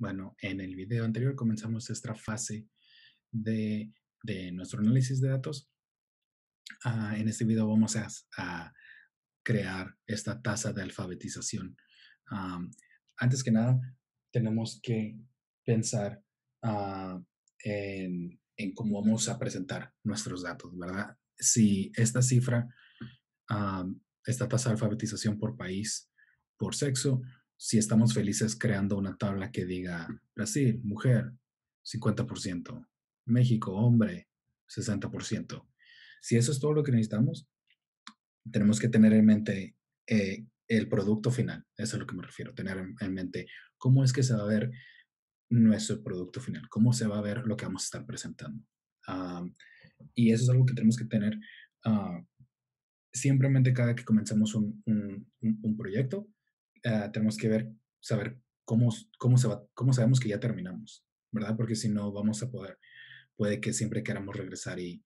Bueno, en el video anterior comenzamos esta fase de, de nuestro análisis de datos. En este video vamos a crear esta tasa de alfabetización. Am, Antes que nada, tenemos que pensar ah, en cómo vamos a presentar nuestros datos, ¿verdad? Si esta cifra, esta tasa de alfabetización por país, por sexo, si estamos felices creando una tabla que diga Brasil, mujer, 50%, México, hombre, 60%. Si eso es todo lo que necesitamos, tenemos que tener en mente el producto final. Eso es a lo que me refiero, tener en mente cómo es que se va a ver nuestro producto final, cómo se va a ver lo que vamos a estar presentando. Um, y eso es algo que tenemos que tener uh, simplemente cada que comenzamos un proyecto. Tenemos que saber cómo sabemos que ya terminamos, ¿verdad? Porque si no, vamos a puede que siempre queramos regresar y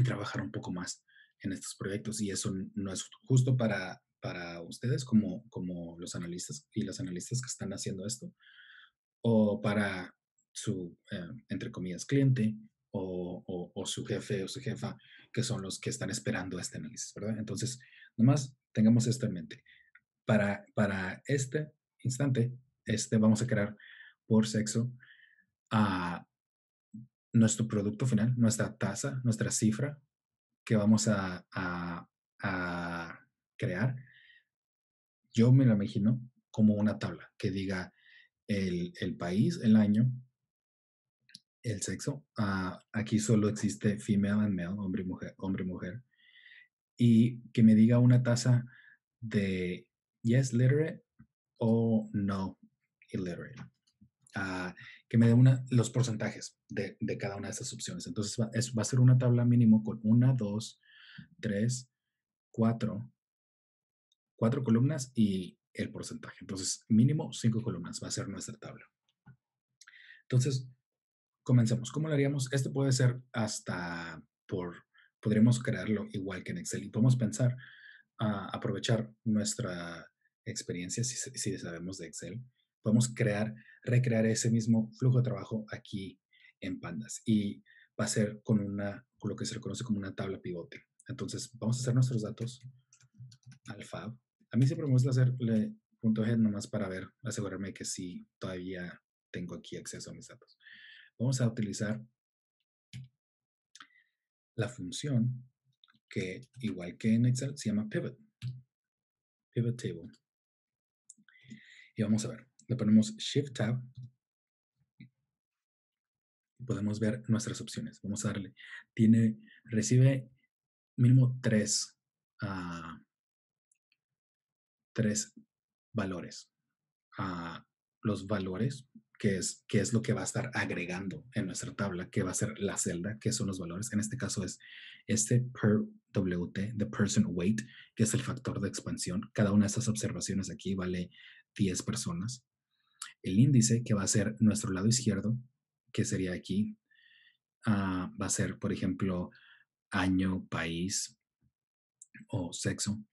trabajar un poco más en estos proyectos y eso no es justo para ustedes como los analistas y las analistas que están haciendo esto o para su, entre comillas, cliente o su jefe o su jefa, que son los que están esperando este análisis, ¿verdad? Entonces, nomás tengamos esto en mente. Para este instante, vamos a crear por sexo a nuestro producto final, nuestra tasa, nuestra cifra que vamos a crear. Yo me lo imagino como una tabla que diga el país, el año, el sexo. Aquí solo existe female and male, hombre y mujer. Y que me diga una tasa de yes literate o no illiterate. Que me dé los porcentajes de cada una de estas opciones. Entonces va a ser una tabla mínimo con una, dos, tres, cuatro, cuatro columnas y el porcentaje. Entonces, mínimo 5 columnas va a ser nuestra tabla. Entonces, comencemos. ¿Cómo lo haríamos? Esto puede ser podríamos crearlo igual que en Excel y podemos pensar, aprovechar nuestra experiencia si sabemos de Excel. Podemos recrear ese mismo flujo de trabajo aquí en Pandas y va a ser con lo que se le conoce como una tabla pivote. Entonces, vamos a hacer nuestros datos al fab. A mí siempre me gusta hacerle punto head nomás para asegurarme que sí todavía tengo aquí acceso a mis datos. Vamos a utilizar la función que, igual que en Excel, se llama pivot. Pivot table. Y vamos a ver, le ponemos Shift Tab. Podemos ver nuestras opciones. Vamos a darle. Recibe mínimo tres valores. Los valores, que es lo que va a estar agregando en nuestra tabla, que va a ser la celda, que son los valores. En este caso es este per WT, the person weight, que es el factor de expansión. Cada una de estas observaciones aquí vale 10 personas. El índice, que va a ser nuestro lado izquierdo, que sería aquí, va a ser, por ejemplo, año, país o sexo.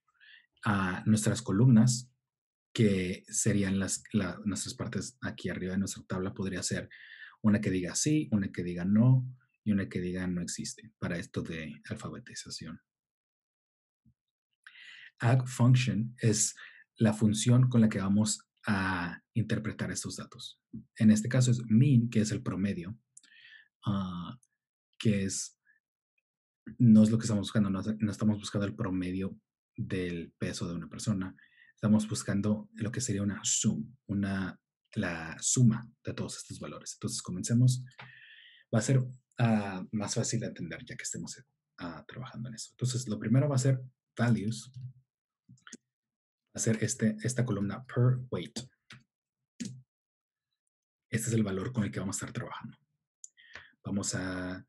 Nuestras columnas, que serían nuestras partes aquí arriba de nuestra tabla, podría ser una que diga sí, una que diga no y una que diga no existe para esto de alfabetización. Add function es la función con la que vamos a interpretar estos datos. En este caso es mean, que es el promedio, que no es lo que estamos buscando, no estamos buscando el promedio del peso de una persona, estamos buscando lo que sería una la suma de todos estos valores. Entonces, comencemos. Va a ser más fácil de entender ya que estemos trabajando en eso. Entonces, lo primero va a ser values, va a ser esta columna per weight. Este es el valor con el que vamos a estar trabajando. Vamos a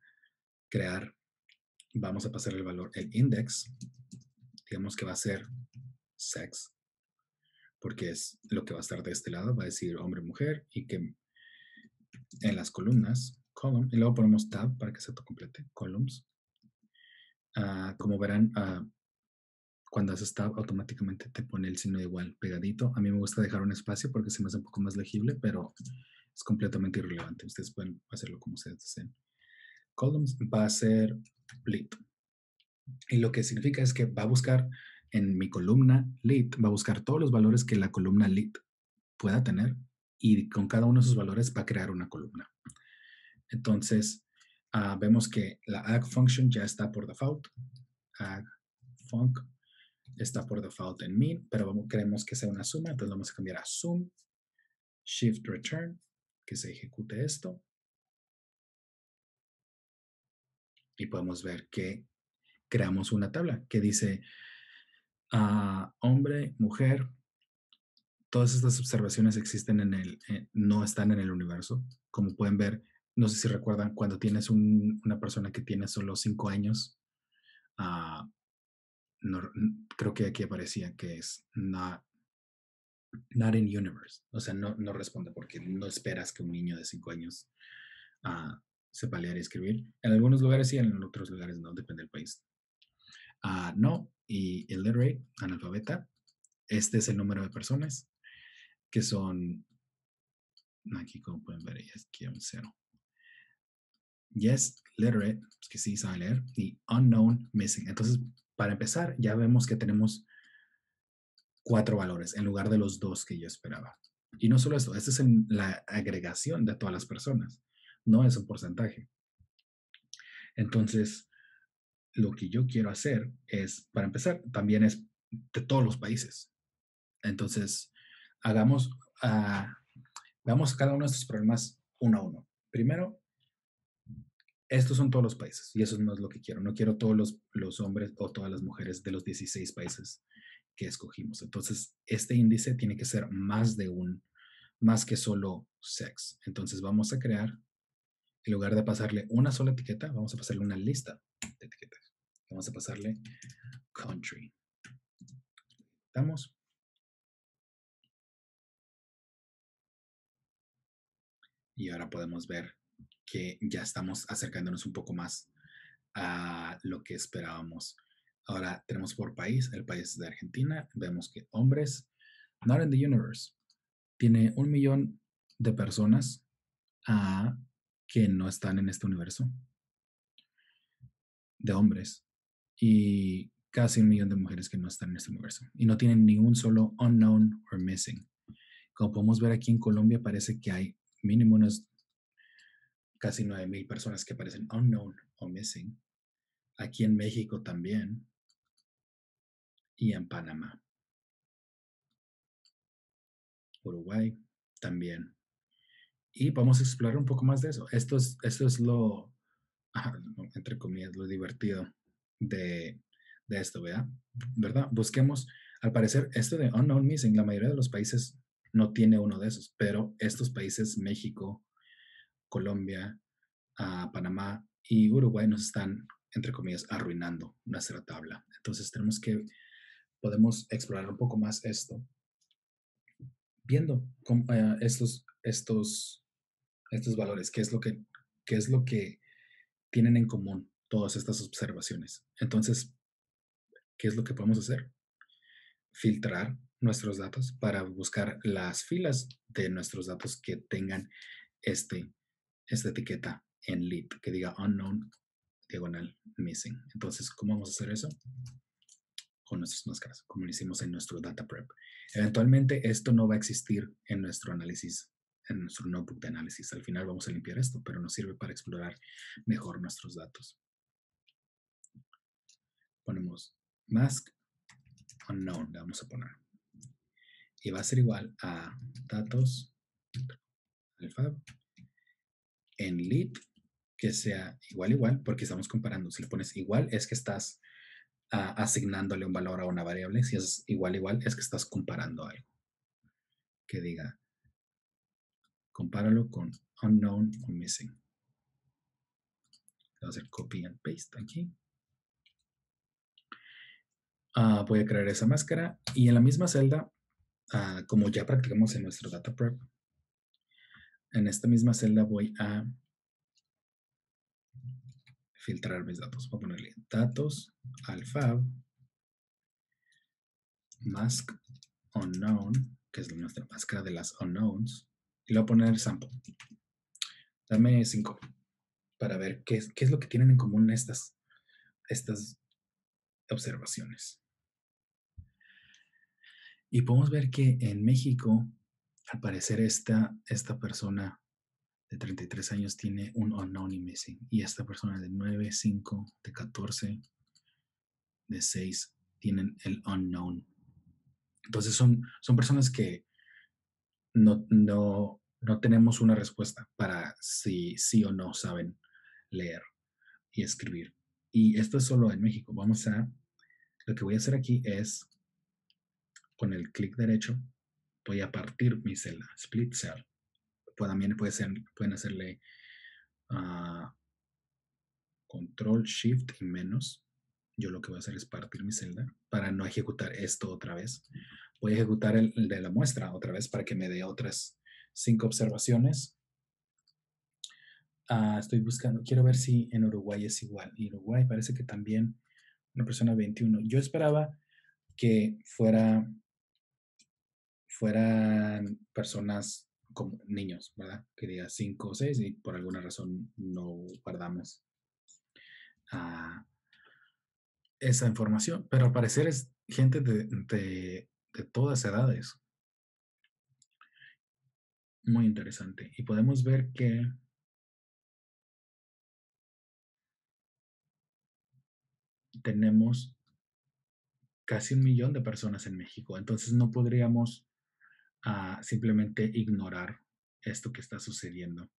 pasar el valor, el index, digamos que va a ser sex, porque es lo que va a estar de este lado, va a decir hombre, mujer, y que en las columnas, column, y luego ponemos tab para que se complete, columns. Como verán, cuando haces tab, automáticamente te pone el signo de igual pegadito. A mí me gusta dejar un espacio porque se me hace un poco más legible, pero es completamente irrelevante. Ustedes pueden hacerlo como ustedes deseen. Columns va a ser lead. Y lo que significa es que va a buscar en mi columna lead, va a buscar todos los valores que la columna lead pueda tener y con cada uno de esos valores va a crear una columna. Entonces, vemos que la add function ya está por default. Add func está por default en min, pero queremos que sea una suma, entonces vamos a cambiar a sum, shift return, que se ejecute esto. Y podemos ver que creamos una tabla que dice hombre, mujer. Todas estas observaciones existen no están en el universo. Como pueden ver, no sé si recuerdan, cuando tienes una persona que tiene solo 5 años, uh, no, creo que aquí aparecía que es not in universe. O sea, no responde porque no esperas que un niño de 5 años sepa leer y escribir. En algunos lugares sí, en otros lugares no, depende del país. No, y illiterate, analfabeta. Este es el número de personas que son, aquí como pueden ver, es que un 0. Yes, literate, que sí sabe leer, y unknown, missing. Entonces, para empezar, ya vemos que tenemos 4 valores en lugar de los 2 que yo esperaba. Y no solo esto, esta es la agregación de todas las personas, no es un porcentaje. Entonces, lo que yo quiero hacer es, para empezar, también es de todos los países. Entonces, veamos cada uno de estos problemas uno a uno. Primero, estos son todos los países y eso no es lo que quiero. No quiero todos los hombres o todas las mujeres de los 16 países que escogimos. Entonces, este índice tiene que ser más que solo sex. Entonces, vamos a crear, en lugar de pasarle una sola etiqueta, vamos a pasarle una lista de etiquetas. Vamos a pasarle country. Damos. Y ahora podemos ver que ya estamos acercándonos un poco más a lo que esperábamos. Ahora tenemos por país, el país de Argentina. Vemos que hombres, not in the universe, tiene 1 millón de personas que no están en este universo, de hombres, y casi 1 millón de mujeres que no están en este universo. Y no tienen ni un solo unknown or missing. Como podemos ver aquí en Colombia, parece que hay mínimo unas casi 9,000 personas que aparecen unknown o missing. Aquí en México también. Y en Panamá. Uruguay también. Y vamos a explorar un poco más de eso. Esto es lo, entre comillas, lo divertido de esto, ¿verdad? Busquemos, al parecer, esto de unknown missing, la mayoría de los países no tiene uno de esos, pero estos países, México, Colombia, Panamá y Uruguay nos están, entre comillas, arruinando nuestra tabla. Entonces podemos explorar un poco más esto, viendo estos valores, qué es lo que tienen en común todas estas observaciones. Entonces, ¿qué es lo que podemos hacer? Filtrar nuestros datos para buscar las filas de nuestros datos que tengan esta etiqueta en lead, que diga unknown, diagonal, missing. Entonces, ¿cómo vamos a hacer eso? Con nuestras máscaras, como lo hicimos en nuestro data prep. Eventualmente, esto no va a existir en nuestro análisis, en nuestro notebook de análisis. Al final vamos a limpiar esto, pero nos sirve para explorar mejor nuestros datos. Ponemos mask unknown, le vamos a poner. Y va a ser igual a datos alfab en lead, que sea igual, porque estamos comparando. Si le pones igual, es que estás asignándole un valor a una variable. Si es igual, es que estás comparando algo. Que diga, compáralo con unknown o missing. Voy a hacer copy and paste aquí. Voy a crear esa máscara y en la misma celda, como ya practicamos en nuestro data prep, en esta misma celda voy a filtrar mis datos. Voy a ponerle datos alfab mask unknown, que es nuestra máscara de las unknowns. Y le voy a poner sample. Dame 5 para ver qué es lo que tienen en común estas observaciones. Y podemos ver que en México, al parecer, esta persona de 33 años tiene un unknown y missing. Y esta persona de 9, 5, de 14, de 6 tienen el unknown. Entonces son personas que no tenemos una respuesta para si sí o no saben leer y escribir. Y esto es solo en México. Lo que voy a hacer aquí es, con el clic derecho, voy a partir mi celda, split cell. También pueden hacerle control shift y menos. Yo lo que voy a hacer es partir mi celda para no ejecutar esto otra vez. Voy a ejecutar el de la muestra otra vez para que me dé otras 5 observaciones. Estoy buscando, quiero ver si en Uruguay es igual. En Uruguay parece que también una persona 21. Yo esperaba que fueran personas como niños, ¿verdad? Que diga 5 o 6 y por alguna razón no guardamos esa información. Pero al parecer es gente de todas edades. Muy interesante. Y podemos ver que tenemos casi 1 millón de personas en México. Entonces no podríamos simplemente ignorar esto que está sucediendo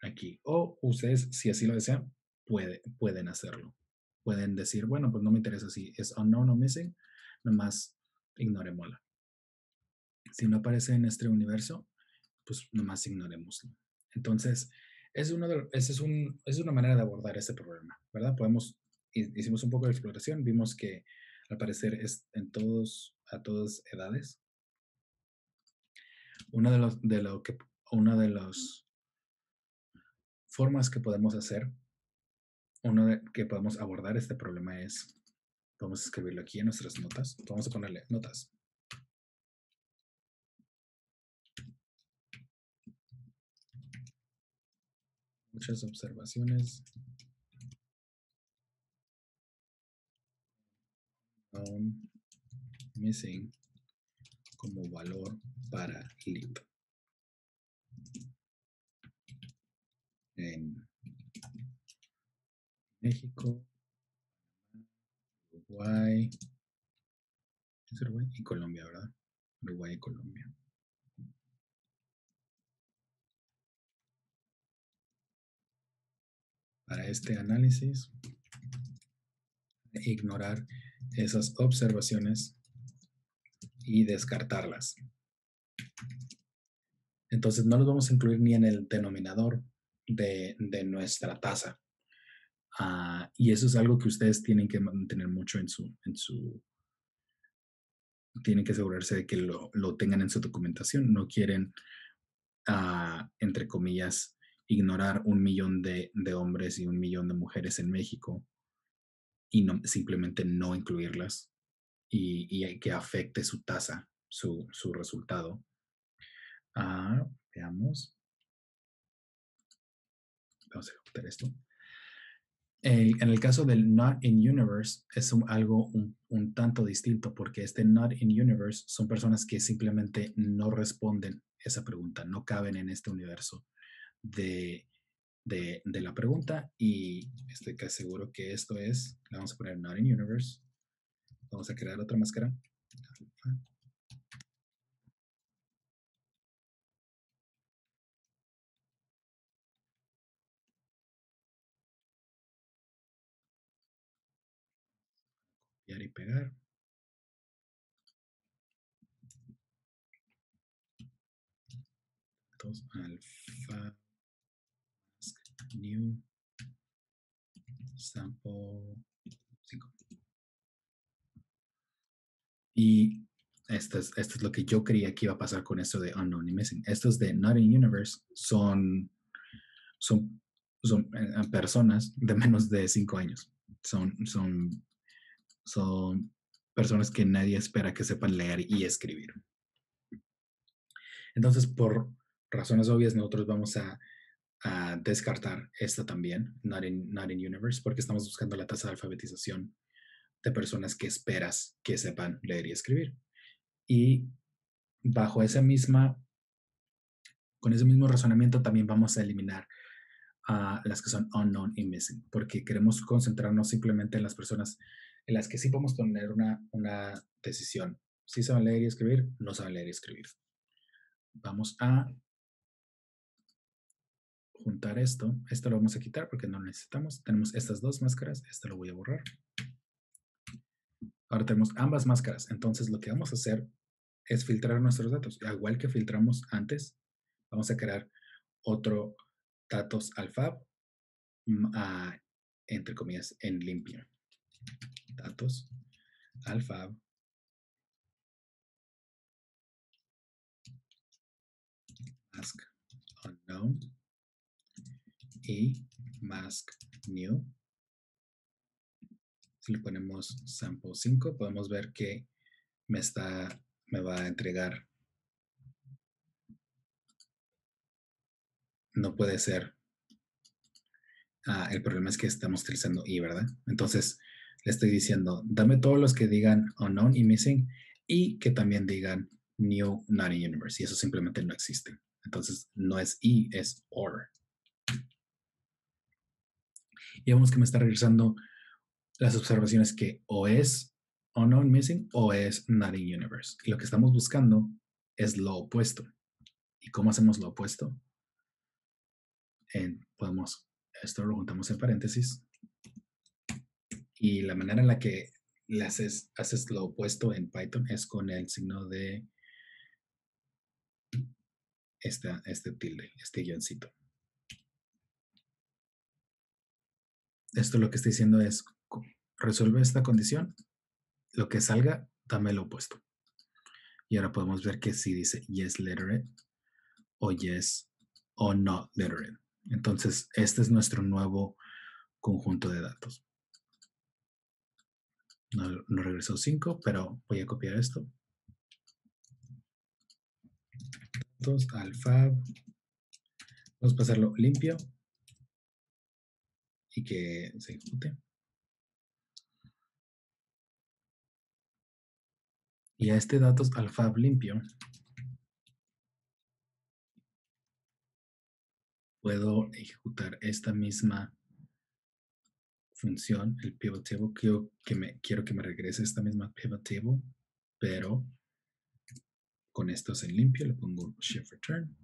aquí. O ustedes, si así lo desean, pueden hacerlo. Pueden decir, bueno, pues no me interesa si es unknown o missing, nomás ignorémosla. Si no aparece en este universo, pues nomás ignorémoslo. Entonces, es una manera de abordar este problema, ¿verdad? Hicimos un poco de exploración, vimos que al parecer es a todas edades. Una de las formas que podemos hacer, que podemos abordar este problema es, vamos a escribirlo aquí en nuestras notas, vamos a ponerle notas. Muchas observaciones aún missing como valor para lead. En México, Uruguay y Colombia, ¿verdad? Uruguay y Colombia. Para este análisis, ignorar esas observaciones y descartarlas. Entonces no los vamos a incluir ni en el denominador de nuestra tasa. Y eso es algo que ustedes tienen que mantener mucho tienen que asegurarse de que lo tengan en su documentación. No quieren, entre comillas, ignorar 1 millón de hombres y 1 millón de mujeres en México y simplemente no incluirlas y que afecte su tasa, su resultado. Veamos. Vamos a ejecutar esto. En el caso del Not in Universe es algo un tanto distinto porque este Not in Universe son personas que simplemente no responden esa pregunta, no caben en este universo de la pregunta y estoy casi seguro que esto es, le vamos a poner Not in Universe, vamos a crear otra máscara. Copiar y pegar. Entonces, alfa, new, sample 5. Y esto es lo que yo creía que iba a pasar con esto de Unknown y Missing. Estos de Not in Universe son personas de menos de 5 años. Son personas que nadie espera que sepan leer y escribir. Entonces, razones obvias, nosotros vamos a descartar esta también, not in universe, porque estamos buscando la tasa de alfabetización de personas que esperas que sepan leer y escribir. Y bajo esa misma, con ese mismo razonamiento también vamos a eliminar a las que son unknown y missing, porque queremos concentrarnos simplemente en las personas en las que sí podemos poner una decisión. Si saben leer y escribir, no saben leer y escribir. Vamos a juntar esto. Esto lo vamos a quitar porque no lo necesitamos. Tenemos estas dos máscaras. Esto lo voy a borrar. Ahora tenemos ambas máscaras. Entonces lo que vamos a hacer es filtrar nuestros datos. Igual que filtramos antes, vamos a crear otro datos alfab, entre comillas, en limpio. Datos alfab mask unknown y mask new. Si le ponemos sample 5, podemos ver que me va a entregar. No puede ser. El problema es que estamos utilizando i, ¿verdad? Entonces le estoy diciendo, dame todos los que digan unknown y missing y que también digan new, not in universe. Y eso simplemente no existe. Entonces no es i, es or. Y vemos que me está regresando las observaciones que o es unknown missing o es not in universe. Y lo que estamos buscando es lo opuesto. ¿Y cómo hacemos lo opuesto? Esto lo juntamos en paréntesis. Y la manera en la que le haces lo opuesto en Python es con el signo de este tilde, este guioncito. Esto lo que está diciendo es, resuelve esta condición, lo que salga, dame lo opuesto. Y ahora podemos ver que si dice yes literate o yes o not literate. Entonces, este es nuestro nuevo conjunto de datos. No regresó 5, pero voy a copiar esto. Datos, alfab. Vamos a pasarlo limpio y que se ejecute. Y a este datos alfab limpio puedo ejecutar esta misma función, el pivot table. Quiero que me regrese esta misma pivot table, pero con esto en limpio le pongo shift return.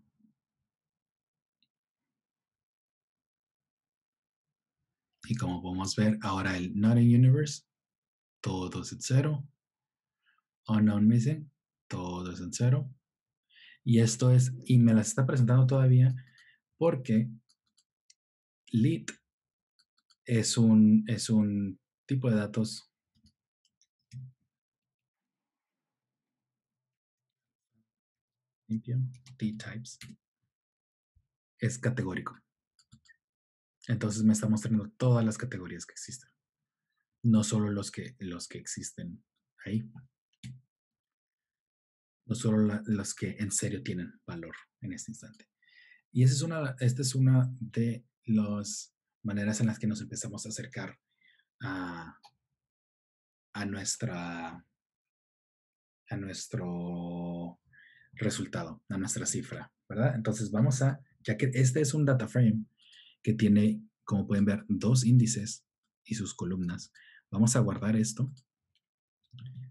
Y como podemos ver, ahora el not in universe, todo es en 0. Unknown missing, todo es en 0. Y esto es, y me las está presentando todavía porque lit es un tipo de datos limpio, t-types, es categórico. Entonces me está mostrando todas las categorías que existen, no solo los que existen ahí, no solo los que en serio tienen valor en este instante. Y esta es una de las maneras en las que nos empezamos a acercar a nuestro resultado, a nuestra cifra, ¿verdad? Entonces vamos ya que este es un data frame que tiene, como pueden ver, dos índices y sus columnas, vamos a guardar esto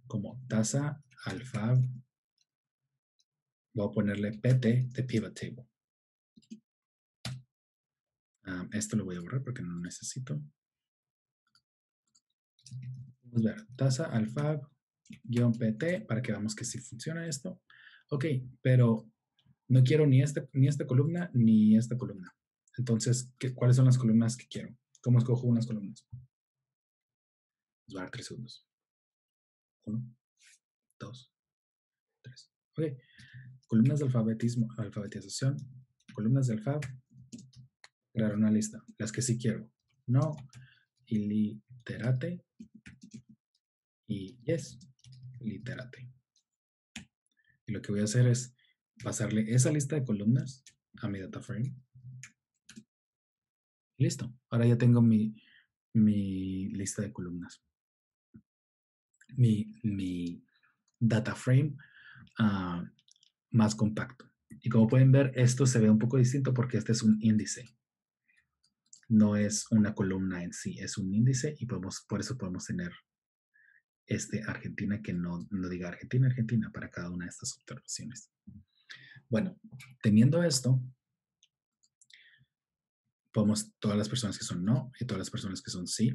como tasa alfab. Voy a ponerle pt de pivot table. Esto lo voy a borrar porque no lo necesito. Vamos a ver, tasa alfab pt para que veamos que sí funciona esto. Ok, pero no quiero ni esta columna ni esta columna. Entonces, ¿cuáles son las columnas que quiero? ¿Cómo escojo unas columnas? Nos va a dar 3 segundos. 1, 2, 3. Ok. Columnas de alfabetización, columnas de alfab, crear una lista. Las que sí quiero. No, iliterate y yes, literate. Y lo que voy a hacer es pasarle esa lista de columnas a mi data frame. Listo. Ahora ya tengo mi lista de columnas. Mi data frame más compacto. Y como pueden ver, esto se ve un poco distinto porque este es un índice. No es una columna en sí, es un índice y por eso podemos tener Argentina que no diga Argentina, Argentina para cada una de estas observaciones. Bueno, teniendo esto, todas las personas que son no y todas las personas que son sí,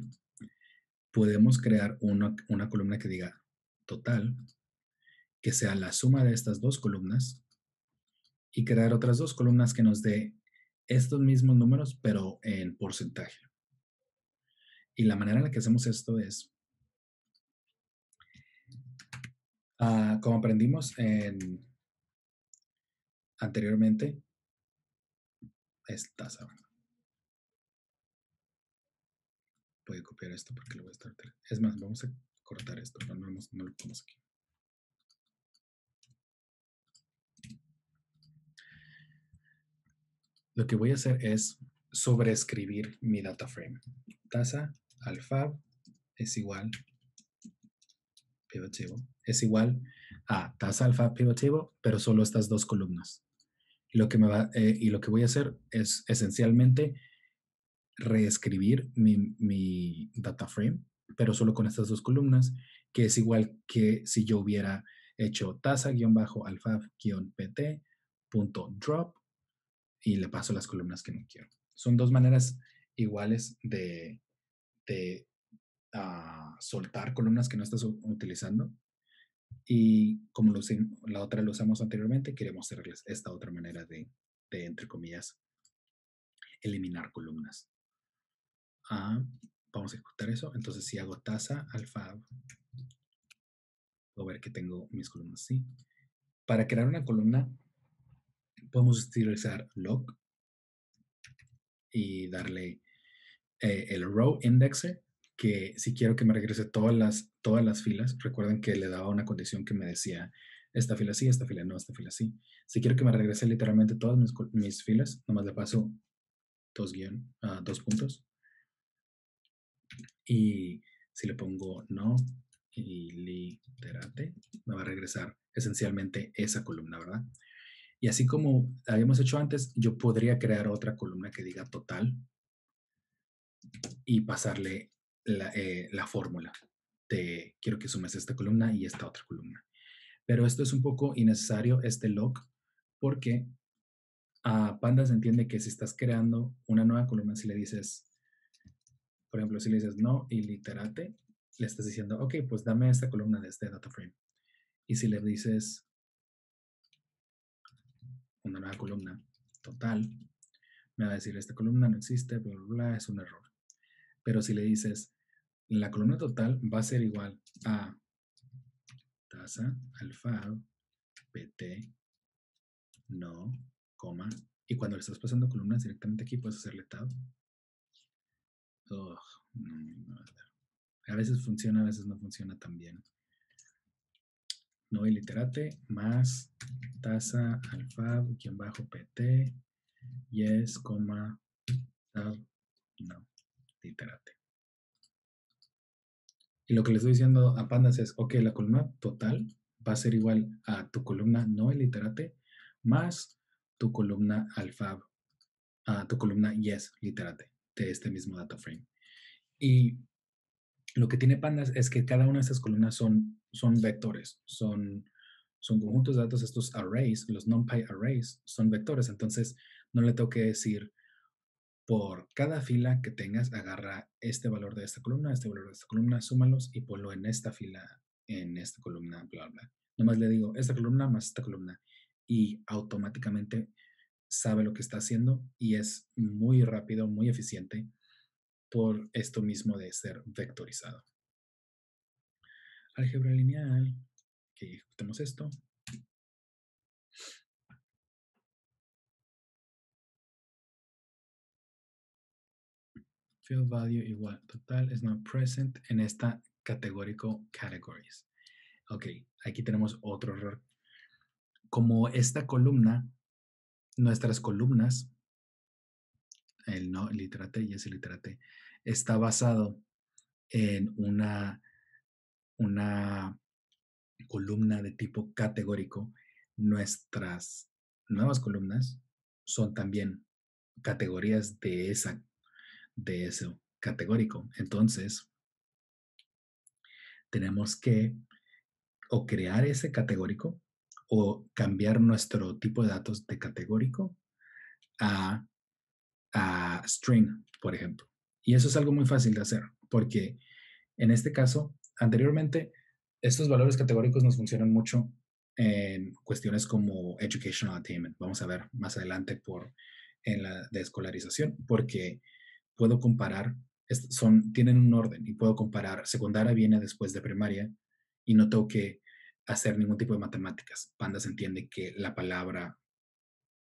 podemos crear una columna que diga total, que sea la suma de estas dos columnas y crear otras dos columnas que nos dé estos mismos números, pero en porcentaje. Y la manera en la que hacemos esto es, como aprendimos anteriormente, es tasa. Voy a copiar esto porque lo voy a estar. Es más, vamos a cortar esto, no lo ponemos aquí. Lo que voy a hacer es sobreescribir mi data frame. Tasa alfab es igual pivot table es igual a tasa alfab pivot table, pero solo estas dos columnas. Y lo que voy a hacer es esencialmente reescribir mi data frame, pero solo con estas dos columnas, que es igual que si yo hubiera hecho tasa-alfab-pt.drop y le paso las columnas que no quiero. Son dos maneras iguales de soltar columnas que no estás utilizando. Y como la otra lo usamos anteriormente, queremos hacerles esta otra manera de entre comillas, eliminar columnas. Vamos a ejecutar eso. Entonces, si hago tasa alfab, voy a ver que tengo mis columnas así. Para crear una columna, podemos utilizar log y darle el row indexer, que si quiero que me regrese todas las filas, recuerden que le daba una condición que me decía esta fila sí, esta fila no, esta fila sí. Si quiero que me regrese literalmente todas mis filas, nomás le paso dos puntos. Y si le pongo no y literate, me va a regresar esencialmente esa columna, ¿verdad? Y así como habíamos hecho antes, yo podría crear otra columna que diga total y pasarle la fórmula de quiero que sumes esta columna y esta otra columna. Pero esto es un poco innecesario, este log, porque Pandas entiende que si estás creando una nueva columna, si le dices, por ejemplo, si le dices no y literate, le estás diciendo, ok, pues dame esta columna de este data frame. Y si le dices una nueva columna total, me va a decir, esta columna no existe, bla, bla, bla, es un error. Pero si le dices, la columna total va a ser igual a tasa alfab pt no, coma, y cuando le estás pasando columnas directamente aquí puedes hacerle tab. Oh, no, a veces funciona, a veces no funciona tan bien. No iliterate más tasa alfab pt yes, coma tab no literate. Y lo que le estoy diciendo a Pandas es, ok, la columna total va a ser igual a tu columna no literate más tu columna alfab, a tu columna yes literate de este mismo data frame. Y lo que tiene Pandas es que cada una de estas columnas son vectores, son conjuntos de datos, estos arrays, los NumPy arrays son vectores, entonces no le tengo que decir por cada fila que tengas, agarra este valor de esta columna, este valor de esta columna, súmalos y ponlo en esta fila, en esta columna, bla, bla. Nomás le digo esta columna más esta columna y automáticamente sabe lo que está haciendo y es muy rápido, muy eficiente por esto mismo de ser vectorizado. Álgebra lineal, que ejecutemos esto. Field value igual total is not present en esta categórico categories. Ok, aquí tenemos otro error. como esta columna, nuestras columnas, el no literate y ese literate, está basado en una columna de tipo categórico, nuestras nuevas columnas son también categorías de eso categórico. Entonces, tenemos que o crear ese categórico o cambiar nuestro tipo de datos de categórico a, a string, por ejemplo. Y eso es algo muy fácil de hacer porque en este caso, anteriormente, estos valores categóricos nos funcionan mucho en cuestiones como educational attainment. Vamos a ver más adelante en la de escolarización, porque puedo comparar, tienen un orden y puedo comparar, secundaria viene después de primaria y no tengo que hacer ningún tipo de matemáticas. Pandas entiende que la palabra,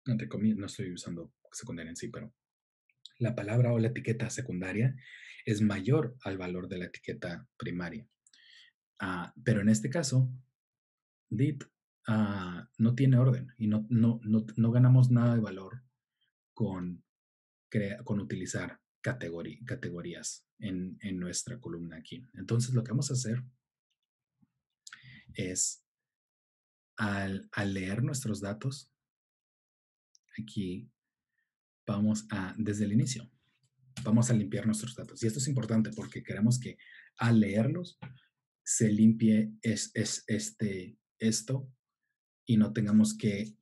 entre comillas, no estoy usando secundaria en sí, pero la palabra o la etiqueta secundaria es mayor al valor de la etiqueta primaria. Pero en este caso, lit no tiene orden y no ganamos nada de valor con, con utilizar categorías en nuestra columna aquí. Entonces, lo que vamos a hacer es, al leer nuestros datos, aquí desde el inicio, vamos a limpiar nuestros datos. Y esto es importante porque queremos que al leerlos se limpie esto y no tengamos que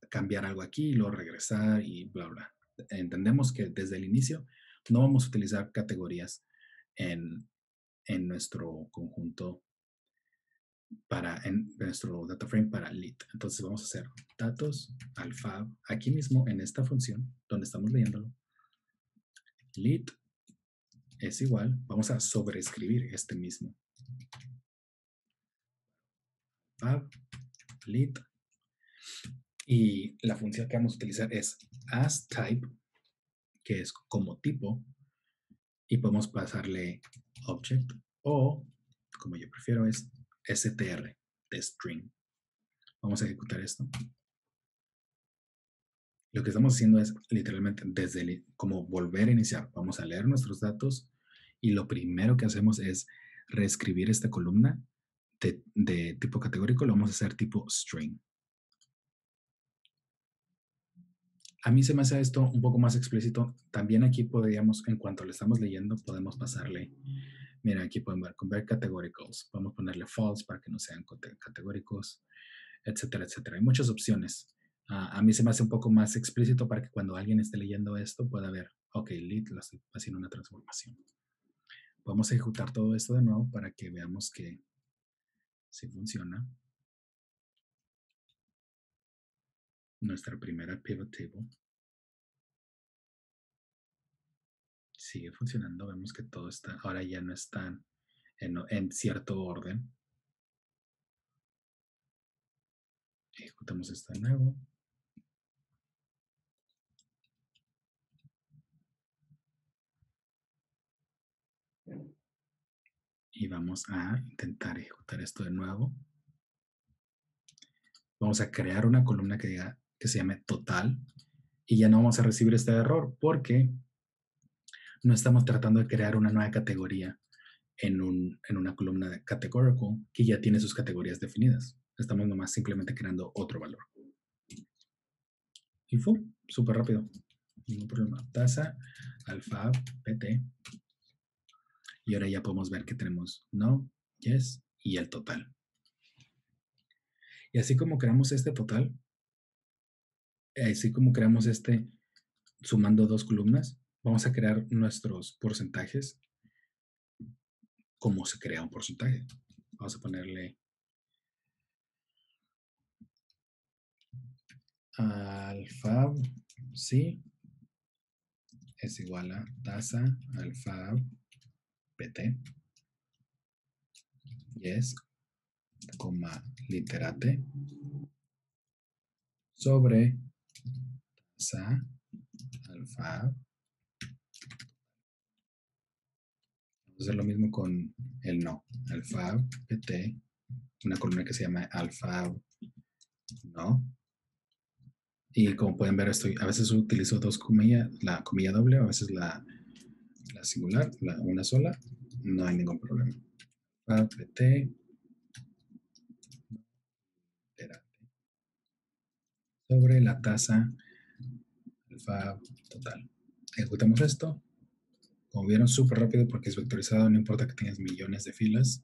cambiar algo aquí y luego regresar y bla, bla. Entendemos que desde el inicio no vamos a utilizar categorías en nuestro conjunto en nuestro data frame para lit. Entonces vamos a hacer datos alfab aquí mismo en esta función donde estamos leyéndolo. Lit es igual, vamos a sobreescribir este mismo. Fab, lit. Y la función que vamos a utilizar es asType, que es como tipo, y podemos pasarle object o, como yo prefiero, es str de string. Vamos a ejecutar esto. Lo que estamos haciendo es literalmente como volver a iniciar. Vamos a leer nuestros datos y lo primero que hacemos es reescribir esta columna de tipo categórico. Lo vamos a hacer tipo string. A mí se me hace esto un poco más explícito. También aquí podríamos, en cuanto le estamos leyendo, podemos pasarle, mira, aquí podemos ver convert categoricals. Vamos a ponerle false para que no sean categóricos, etcétera, etcétera. Hay muchas opciones. A mí se me hace un poco más explícito para que cuando alguien esté leyendo esto pueda ver, ok, lit, lo estoy haciendo una transformación. Vamos a ejecutar todo esto de nuevo para que veamos que sí funciona. Nuestra primera pivot table sigue funcionando. Vemos que todo está, ahora ya no está en cierto orden. Ejecutamos esto de nuevo. Y vamos a intentar ejecutar esto de nuevo. Vamos a crear una columna que se llame total y ya no vamos a recibir este error porque no estamos tratando de crear una nueva categoría en una columna de categorical que ya tiene sus categorías definidas. Estamos nomás simplemente creando otro valor. Y fue súper rápido. Ningún problema. Tasa, alfa, pt. Y ahora ya podemos ver que tenemos no, yes y el total. Y así como creamos este total, así como creamos sumando dos columnas, vamos a crear nuestros porcentajes como se crea un porcentaje. Vamos a ponerle alfab, sí, es igual a tasa alfab pt, yes, coma literate, sobre tasa alfab. Vamos a hacer lo mismo con el no, alfab pt, una columna que se llama alfab No. Y como pueden ver, a veces utilizo dos comillas, la comilla doble, a veces la singular, una sola. No hay ningún problema. PT, sobre la tasa alfa total. Ejecutamos esto. Como vieron, súper rápido porque es vectorizado, no importa que tengas millones de filas.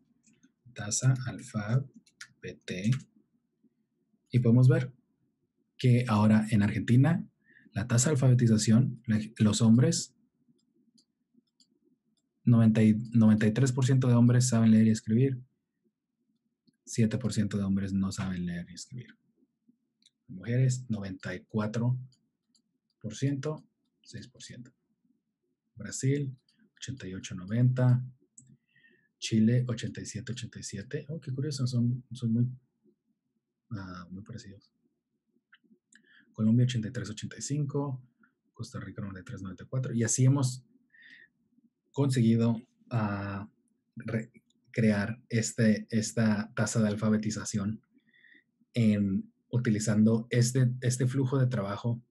Tasa alfa PT. Y podemos ver que ahora en Argentina, la tasa de alfabetización, los hombres, 93% de hombres saben leer y escribir, 7% de hombres no saben leer y escribir. Mujeres, 94%, 6%. Brasil, 88-90. Chile, 87-87. Oh, qué curioso, son muy parecidos. Colombia, 83-85. Costa Rica, 93-94. Y así hemos conseguido crear esta tasa de alfabetización utilizando este flujo de trabajo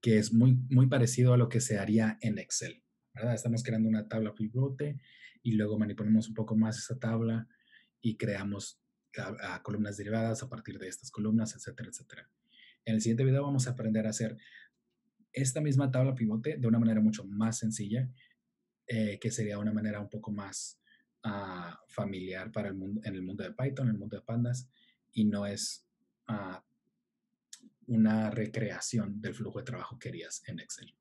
que es muy parecido a lo que se haría en Excel, ¿verdad? Estamos creando una tabla pivote y luego manipulamos un poco más esa tabla y creamos columnas derivadas a partir de estas columnas, etcétera, etcétera. En el siguiente video vamos a aprender a hacer esta misma tabla pivote de una manera mucho más sencilla, que sería una manera un poco más familiar para en el mundo de Python, en el mundo de Pandas, y no es una recreación del flujo de trabajo que harías en Excel.